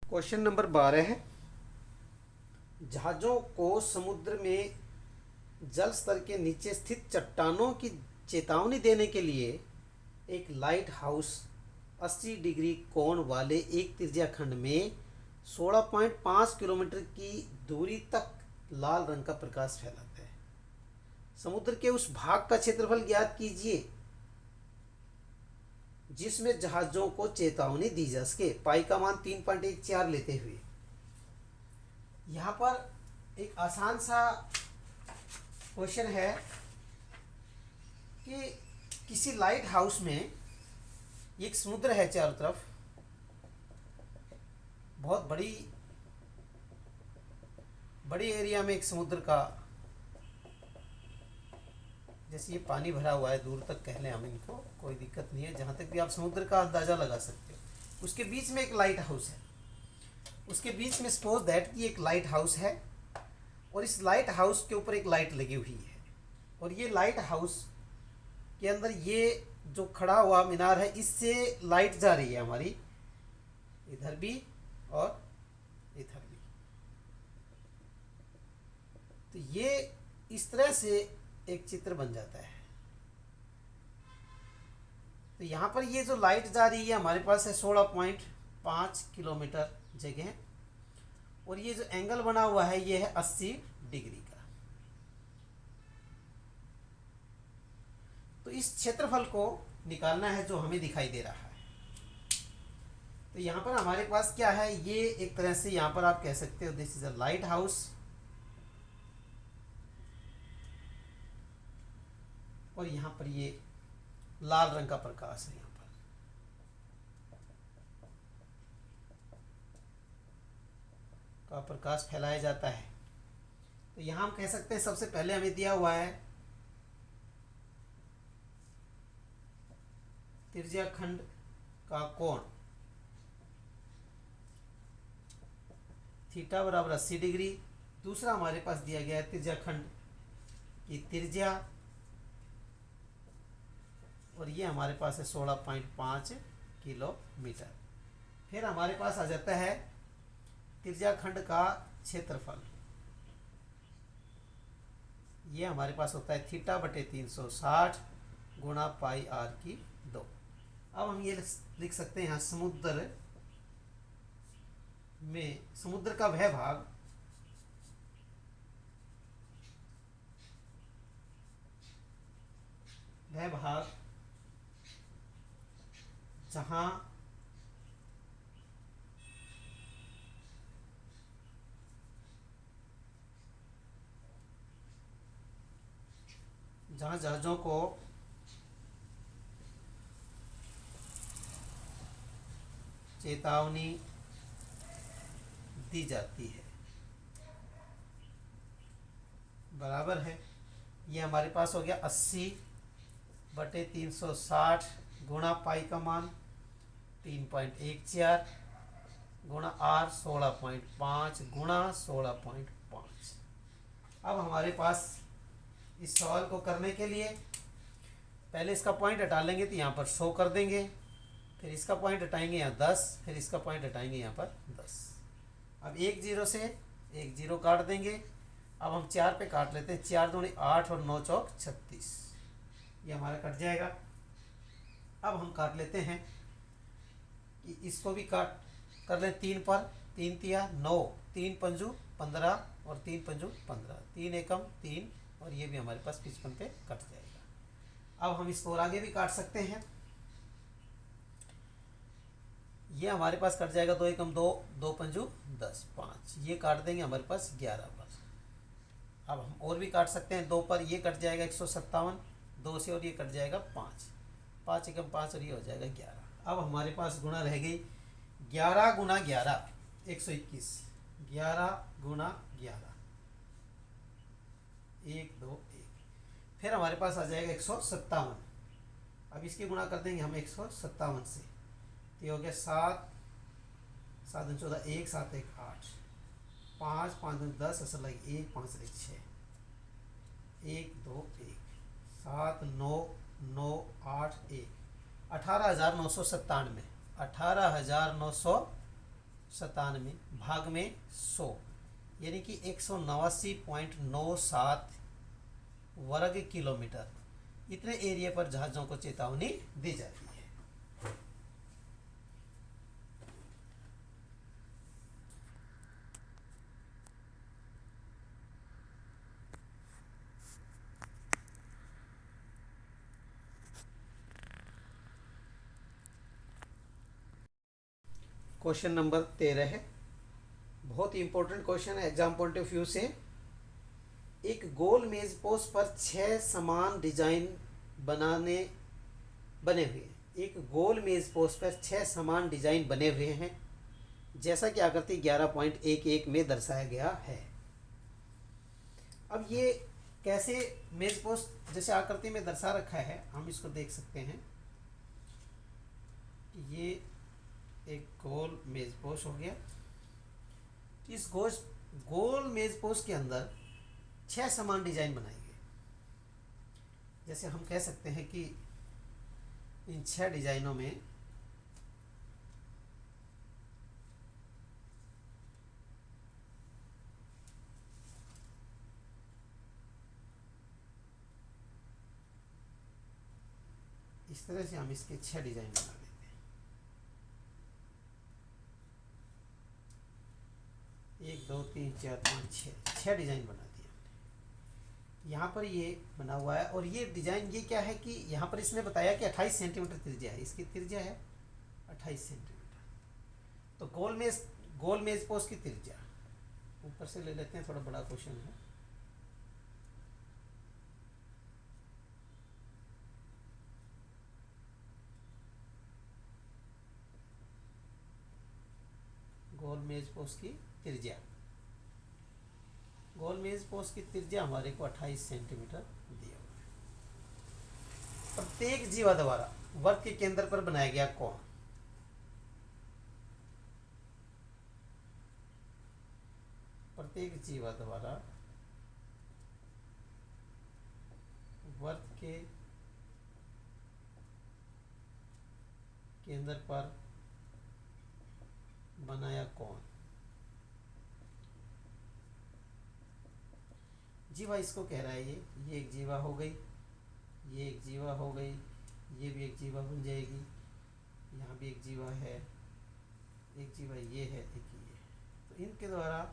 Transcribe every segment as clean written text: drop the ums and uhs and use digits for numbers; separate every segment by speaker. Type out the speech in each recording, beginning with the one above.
Speaker 1: Question number 12 है। जहाज़ों को समुद्र में जल स्तर के नीचे स्थित चट्टानों की चेतावनी देने के लिए एक लाइट हाउस 80 डिग्री कोण वाले एक तिर्या खंड में 16.5 किलोमीटर की दूरी तक लाल रंग का प्रकाश फैलाता है। समुद्र के उस भाग का क्षेत्रफल ज्ञात कीजिए जिसमें जहाज़ों को चेतावनी दी जा सके। पाई का मान 3.14 लेते हुए यहाँ पर एक आसान सा क्वेश्चन है कि किसी लाइट हाउस में एक समुद्र है, चारों तरफ बहुत बड़ी एरिया में एक समुद्र का, जैसे ये पानी भरा हुआ है, दूर तक कह लें हम इनको, कोई दिक्कत नहीं है, जहाँ तक भी आप समुद्र का अंदाज़ा लगा सकते हो। उसके बीच में एक लाइट हाउस है, उसके बीच में सपोज दैट कि एक लाइट हाउस है और इस लाइट हाउस के ऊपर एक लाइट लगी हुई है और ये लाइट हाउस के अंदर ये जो खड़ा हुआ मीनार है, इससे लाइट जा रही है हमारी, इधर भी और इधर भी। तो ये इस तरह से एक चित्र बन जाता है। तो यहाँ पर ये जो लाइट जा रही है हमारे पास है 16.5 किलोमीटर जगह, और ये जो एंगल बना हुआ है ये है 80 डिग्री का। तो इस क्षेत्रफल को निकालना है जो हमें दिखाई दे रहा है। तो यहाँ पर हमारे पास क्या है, ये एक तरह से यहाँ पर आप कह सकते हो this is a light house, और यहाँ पर ये लाल रंग का प्रकाश है, यहाँ पर का प्रकाश फैलाया जाता है। तो यहाँ हम कह सकते हैं सबसे पहले हमें दिया हुआ है तिर्या खंड का कोण थीटा बराबर 80 डिग्री। दूसरा हमारे पास दिया गया है तिर्या खंड की त्रिज्या, और ये हमारे पास है 16.5 किलोमीटर। फिर हमारे पास आ जाता है तिर्या खंड का क्षेत्रफल, ये हमारे पास होता है थीटा बटे 360 गुणा पाई आर की 2। अब हम ये लिख सकते हैं यहाँ समुद्र में, समुद्र का वह भाग जहाँ जहाज़ों को चेतावनी दी जाती है, बराबर है, ये हमारे पास हो गया 80 बटे 360 गुणा पाई का मान 3.14 गुणा आर 16.5 गुणा 16.5। अब हमारे पास इस सवाल को करने के लिए पहले इसका पॉइंट हटा लेंगे, तो यहाँ पर 100 कर देंगे, फिर इसका पॉइंट हटाएंगे यहाँ 10, फिर इसका पॉइंट हटाएंगे यहाँ पर 10। अब एक जीरो से एक जीरो काट देंगे। अब हम 4 पे काट लेते हैं, 4 दूनी 8 और 9 चौक 36, ये हमारा कट जाएगा। अब हम काट लेते हैं कि इसको भी काट कर लें 3 पर, 3 तिया 9, 3 पंजू 15 और 3 पंजू 15, 3 एकम 3, और ये भी हमारे पास 55 पे कट जाएगा। अब हम इसको और आगे भी काट सकते हैं, ये हमारे पास कट जाएगा 2 एकम 2, 2 पंजू 10, 5, ये काट देंगे हमारे पास 11 पर। अब हम और भी काट सकते हैं, 2 पर ये कट जाएगा 157, 2 से और ये कट जाएगा 5, 5 एकम 5 और ये हो जाएगा 11। अब हमारे पास गुणा रह गई 11 गुणा 11 121, 11 गुणा 11 1 2 1, फिर हमारे पास आ जाएगा 157। अब इसके गुणा कर देंगे हम 157 से, तो ये हो गया 7 7 दूनी 14, 1 7 1 8, 5 5 दूनी 10, असल लगी 1 5 1 6, 1 2 1 7 9 9 8 1, 18,997, 18,997 97 भाग में 100 यानी कि 189.97 वर्ग किलोमीटर इतने एरिया पर जहाज़ों को चेतावनी दी जाती है। क्वेश्चन नंबर 13 है, बहुत ही इंपॉर्टेंट क्वेश्चन है एग्जाम पॉइंट ऑफ व्यू से। एक गोल मेज पोस्ट पर 6 समान डिजाइन बने हुए हैं। एक गोल मेज पोस्ट पर 6 समान डिजाइन बने हुए हैं जैसा कि आकृति 11.11 में दर्शाया गया है। अब ये कैसे मेज पोस्ट जैसे आकृति में दर्शा रखा है, हम इसको देख सकते हैं। ये एक गोल मेज पोस्ट हो गया। इस गोल मेज पोस्ट के अंदर 6 समान डिजाइन बनाई गई। जैसे हम कह सकते हैं कि इन 6 डिजाइनों में इस तरह से हम इसके 6 डिजाइन बना देते हैं। 1 2 3 4 5 6 डिजाइन बना दिया हमने। यहाँ पर ये बना हुआ है और ये डिजाइन ये क्या है कि यहाँ पर इसने बताया कि 28 सेंटीमीटर त्रिज्या है। इसकी त्रिज्या है 28 सेंटीमीटर। तो गोल मेज पोस्ट की त्रिज्या ऊपर से ले लेते हैं, थोड़ा बड़ा क्वेश्चन है। गोल मेज पोस्ट की त्रिज्या, गोल मेज पोस्ट की त्रिज्या हमारे को 28 सेंटीमीटर दिया हुआ है। प्रत्येक जीवा द्वारा वर्ग के केंद्र पर बनाया गया कोण, प्रत्येक जीवा द्वारा वर्ग के केंद्र पर बनाया कोण। जीवा इसको कह रहा है, ये एक जीवा हो गई, ये एक जीवा हो गई, ये भी एक जीवा बन जाएगी, यहाँ भी एक जीवा है, एक जीवा ये है, एक ये। तो इनके द्वारा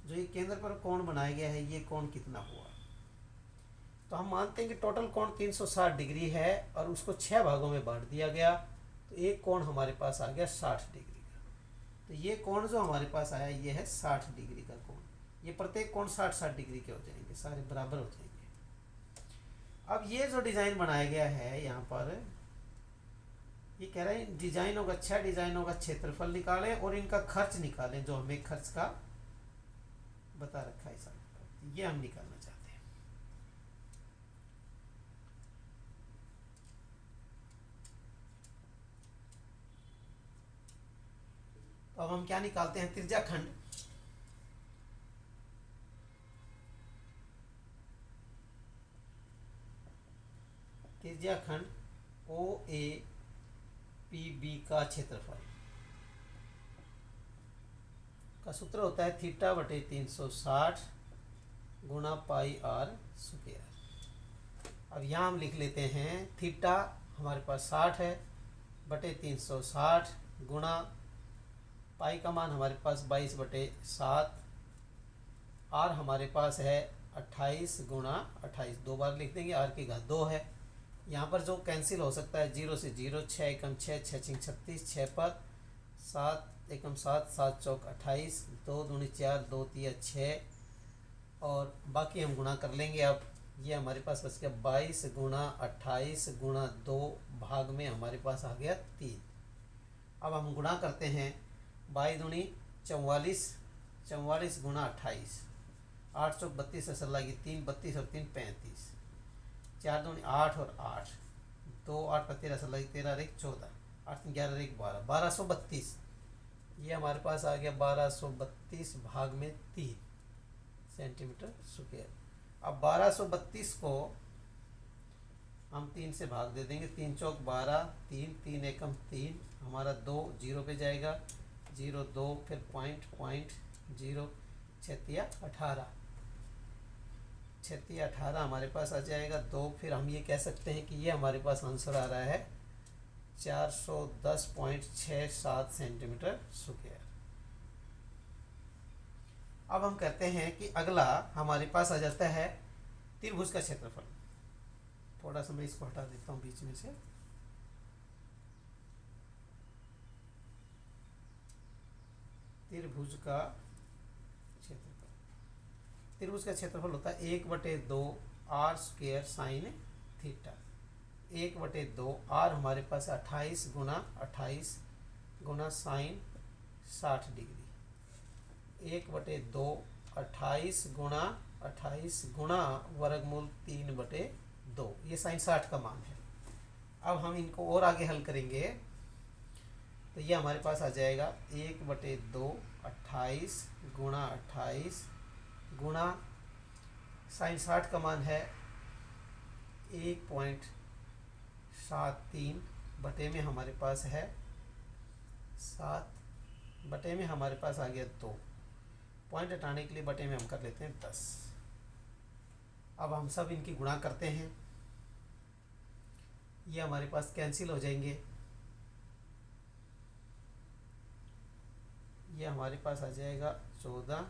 Speaker 1: जो ये केंद्र पर कोण बनाया गया है, ये कोण कितना हुआ? तो हम मानते हैं कि टोटल कोण 360 डिग्री है और उसको 6 भागों में बांट दिया गया। तो एक कोण हमारे पास आ गया 60 डिग्री का। तो ये कोण जो हमारे पास आया ये है 60 डिग्री का कोण। ये प्रत्येक कोण 60-60 डिग्री के हो जाएंगे, सारे बराबर हो जाएंगे। अब ये जो डिजाइन बनाया गया है यहाँ पर, ये कह रहे हैं डिजाइनों का 6 डिजाइनों का क्षेत्रफल निकालें और इनका खर्च निकालें, जो हमें खर्च का बता रखा है सब, ये हम निकालना चाहते हैं। तो अब हम क्या निकालते हैं? त्रिज्या खंड, त्रिज्या खंड OAPB का क्षेत्रफल का सूत्र होता है θ/360 गुणा पाई आर स्क्वायर। अब यहाँ हम लिख लेते हैं थीटा हमारे पास 60 है बटे 360 गुणा पाई का मान हमारे पास 22/7, आर हमारे पास है 28 गुणा 28, 2 बार लिख देंगे, आर की घात 2 है। यहाँ पर जो कैंसिल हो सकता है 0 से 0, 6 एकम 6, 6 छिंग 36, 6 पर 7 एकम 7, 7 चौक 28, 2 दूनी 4, 2 तिया 6 और बाकी हम गुणा कर लेंगे। अब ये हमारे पास बच गया 22 गुणा 28 गुणा 2 भाग में हमारे पास आ गया 3। अब हम गुणा करते हैं, 22 दूनी 44, 44 गुणा 28, 8 चौक 32 असर लगी 3, 32 और 3 35, 4 दूनी 8 और 8, 2 8 पर 13 असर लगी 13 और 1 14, 8 11 और 1 12, 1232। ये हमारे पास आ गया 1232 भाग में 3 सेंटीमीटर स्क्वायर। अब 1232 को हम 3 से भाग दे देंगे, 3 चौक 12, 3 3 एकम 3, हमारा 2 0 पे जाएगा, 0.02 फिर पॉइंट 0 छत्तिया 18 हमारे पास आ जाएगा 2। फिर हम ये कह सकते हैं कि ये हमारे पास आंसर आ रहा है 410.67 सेंटीमीटर स्क्वायर। अब हम कहते हैं कि अगला हमारे पास आ जाता है त्रिभुज का क्षेत्रफल। थोड़ा सा मैं इसको हटा देता हूँ बीच में से। त्रिभुज का क्षेत्रफल, त्रिभुज का क्षेत्रफल होता है 1/2 r square sine theta. 1/2 r हमारे पास 28 गुना साइन 60 डिग्री। 1/2 28 गुना वर्गमूल 3/2, ये साइन 60 का मान है। अब हम इनको और आगे हल करेंगे तो ये हमारे पास आ जाएगा 1/2 28 गुना साइन 60 का मान है 1.73 बटे में हमारे पास है 7 बटे में हमारे पास आ गया 2। पॉइंट हटाने के लिए बटे में हम कर लेते हैं 10। अब हम सब इनकी गुणा करते हैं, ये हमारे पास कैंसिल हो जाएंगे। ये हमारे पास आ जाएगा 14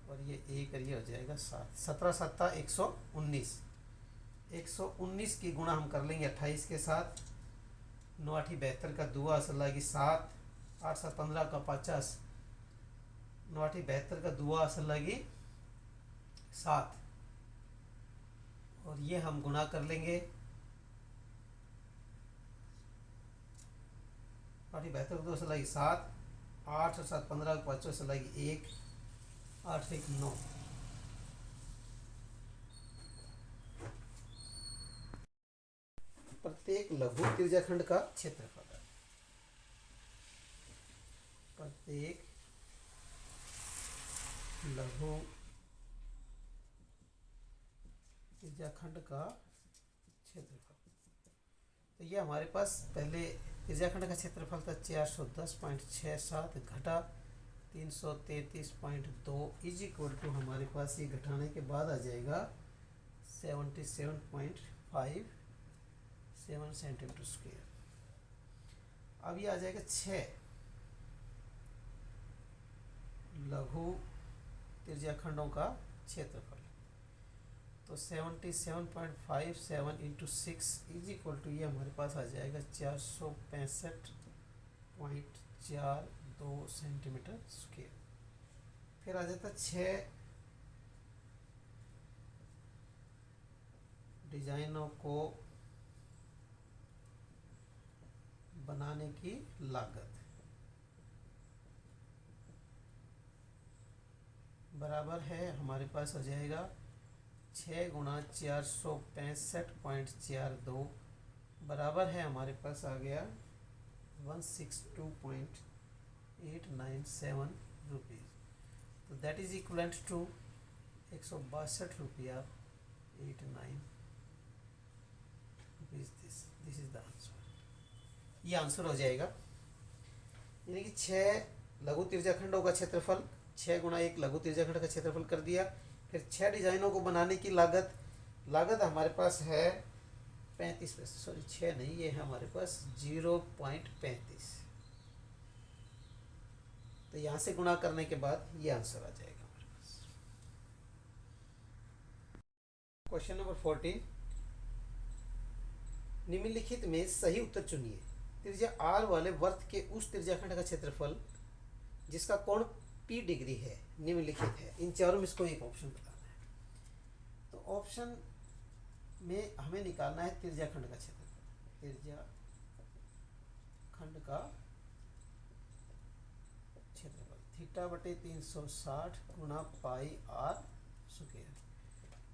Speaker 1: और ये 1 और ये हो जाएगा 7। 17 7 119। 119 की गुणा हम कर लेंगे 28 के साथ। 9 8 72 का दुआ असल लगी 7। 8 7 15 का 50। 9 8 72 का दुआ असल लगी 7 और ये हम गुणा कर लेंगे। 8 72 का दुआ असल लगी 7। 8 और 7 15 का 50 असल लगी 1। 8 1 9। प्रत्येक लघु त्रिज्याखंड का क्षेत्रफल है। प्रत्येक लघु त्रिज्याखंड का क्षेत्रफल, तो ये हमारे पास पहले त्रिज्याखंड का क्षेत्रफल था 410.67 घटा 333.2 इज इक्वल टू हमारे पास ये घटाने के बाद आ जाएगा 77.57 सेंटीमीटर स्क्वायर। अब ये आ जाएगा 6 लघु त्रिज्याखंडों का क्षेत्रफल, तो 77.57 इंटू 6 इज इक्वल टू ये हमारे पास आ जाएगा 465.42 सेंटीमीटर स्क्वायर। फिर आ जाता 6 डिजाइनों को बनाने की लागत बराबर है हमारे पास हो जाएगा 6 गुणा 465.42 बराबर है हमारे पास आ गया 162.897 रुपीज़। तो दैट इज इक्वलेंट टू 162 रुपया 89 rupees. This is the answer. ये आंसर हो जाएगा, यानी कि 6 लघु त्रिज्याखंडों का क्षेत्रफल, 6 गुणा 1 लघु त्रिज्याखंड का क्षेत्रफल कर दिया। फिर 6 डिजाइनों को बनाने की लागत हमारे पास है 35 पैसे, सॉरी 6 नहीं, ये है हमारे पास 0.35। तो यहाँ से गुणा करने के बाद ये आंसर आ जाएगा हमारे पास। क्वेश्चन नंबर 14, निम्नलिखित में सही उत्तर चुनिए। त्रिज्या r वाले वृत्त के उस त्रिज्याखंड का क्षेत्रफल जिसका कोण p डिग्री है निम्नलिखित है। इन चारों में इसको एक ऑप्शन बताना है। तो ऑप्शन में हमें निकालना है त्रिज्याखंड का क्षेत्रफल। त्रिज्याखंड का क्षेत्रफल θ/360 गुणा पाई r स्क्वायर।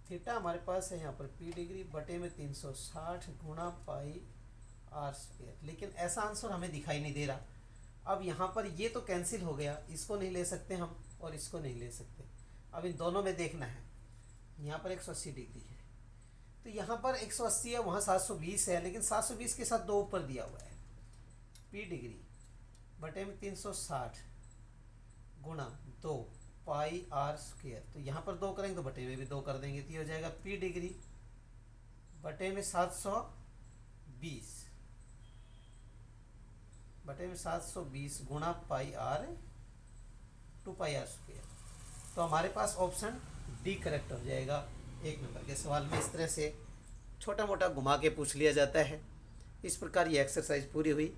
Speaker 1: थीटा हमारे पास है यहाँ पर p डिग्री बटे में 360 गुणा पाई r स्क्वायर, लेकिन ऐसा आंसर हमें दिखाई नहीं दे रहा। अब यहाँ पर ये तो कैंसिल हो गया, इसको नहीं ले सकते हम और इसको नहीं ले सकते। अब इन दोनों में देखना है। यहाँ पर 180 डिग्री है, तो यहाँ पर 180 है, वहाँ 720 है, लेकिन 720 के साथ 2 ऊपर दिया हुआ है। p डिग्री बटे में 360 गुणा 2 पाई आर स्क्वायर। तो यहाँ पर 2 करेंगे तो बटे में भी 2 कर देंगे, तो ये हो जाएगा पी डिग्री बटे में 720 बटे में 720 गुणा पाई आर 2 पाई आर स्क्वायर। तो हमारे पास ऑप्शन डी करेक्ट हो जाएगा। 1 नंबर के सवाल में इस तरह से छोटा मोटा घुमा के पूछ लिया जाता है। इस प्रकार ये एक्सरसाइज पूरी हुई।